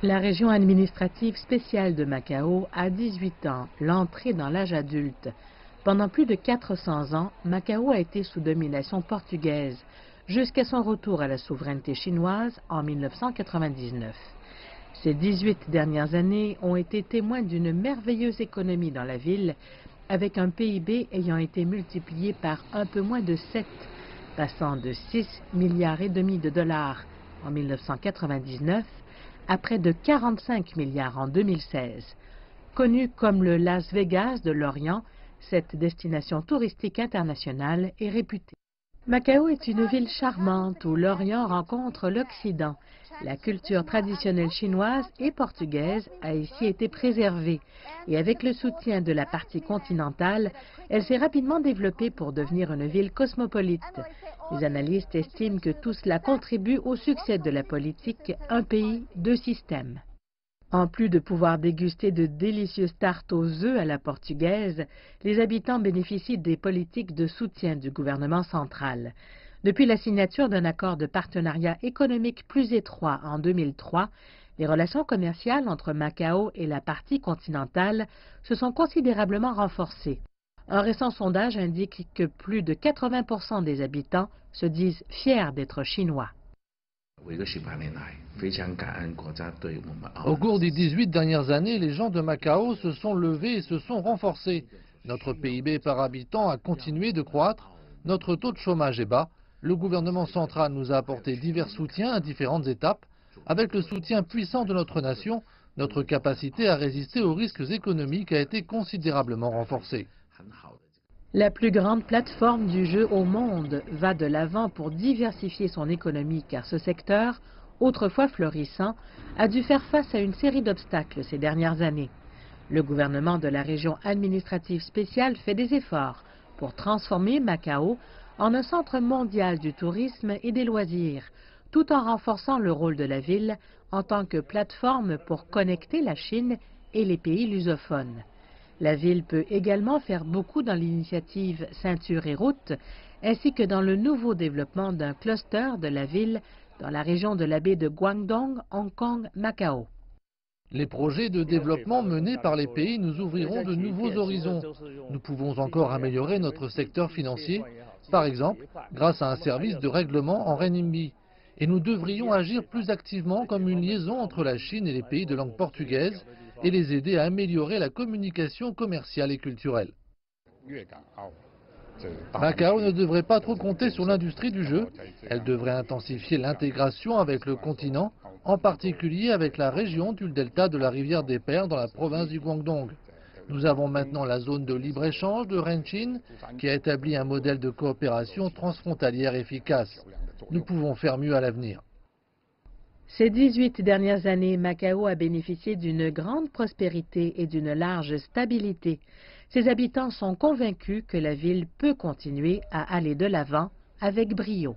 La région administrative spéciale de Macao a 18 ans, l'entrée dans l'âge adulte. Pendant plus de 400 ans, Macao a été sous domination portugaise, jusqu'à son retour à la souveraineté chinoise en 1999. Ces 18 dernières années ont été témoins d'une merveilleuse économie dans la ville, avec un PIB ayant été multiplié par un peu moins de 7, passant de 6,5 milliards de dollars en 1999 à près de 45 milliards en 2016. Connue comme le Las Vegas de l'Orient, cette destination touristique internationale est réputée. Macao est une ville charmante où l'Orient rencontre l'Occident. La culture traditionnelle chinoise et portugaise a ici été préservée et avec le soutien de la partie continentale, elle s'est rapidement développée pour devenir une ville cosmopolite. Les analystes estiment que tout cela contribue au succès de la politique « un pays, deux systèmes ». En plus de pouvoir déguster de délicieuses tartes aux œufs à la portugaise, les habitants bénéficient des politiques de soutien du gouvernement central. Depuis la signature d'un accord de partenariat économique plus étroit en 2003, les relations commerciales entre Macao et la partie continentale se sont considérablement renforcées. Un récent sondage indique que plus de 80% des habitants se disent fiers d'être chinois. Au cours des 18 dernières années, les gens de Macao se sont levés et se sont renforcés. Notre PIB par habitant a continué de croître, notre taux de chômage est bas, le gouvernement central nous a apporté divers soutiens à différentes étapes. Avec le soutien puissant de notre nation, notre capacité à résister aux risques économiques a été considérablement renforcée. La plus grande plateforme du jeu au monde va de l'avant pour diversifier son économie car ce secteur, autrefois florissant, a dû faire face à une série d'obstacles ces dernières années. Le gouvernement de la région administrative spéciale fait des efforts pour transformer Macao en un centre mondial du tourisme et des loisirs, tout en renforçant le rôle de la ville en tant que plateforme pour connecter la Chine et les pays lusophones. La ville peut également faire beaucoup dans l'initiative Ceinture et Route, ainsi que dans le nouveau développement d'un cluster de la ville dans la région de la baie de Guangdong, Hong Kong, Macao. Les projets de développement menés par les pays nous ouvriront de nouveaux horizons. Nous pouvons encore améliorer notre secteur financier, par exemple grâce à un service de règlement en renminbi. Et nous devrions agir plus activement comme une liaison entre la Chine et les pays de langue portugaise et les aider à améliorer la communication commerciale et culturelle. Macao ne devrait pas trop compter sur l'industrie du jeu. Elle devrait intensifier l'intégration avec le continent, en particulier avec la région du delta de la rivière des Perles dans la province du Guangdong. Nous avons maintenant la zone de libre-échange de Renchin qui a établi un modèle de coopération transfrontalière efficace. Nous pouvons faire mieux à l'avenir. Ces 18 dernières années, Macao a bénéficié d'une grande prospérité et d'une large stabilité. Ses habitants sont convaincus que la ville peut continuer à aller de l'avant avec brio.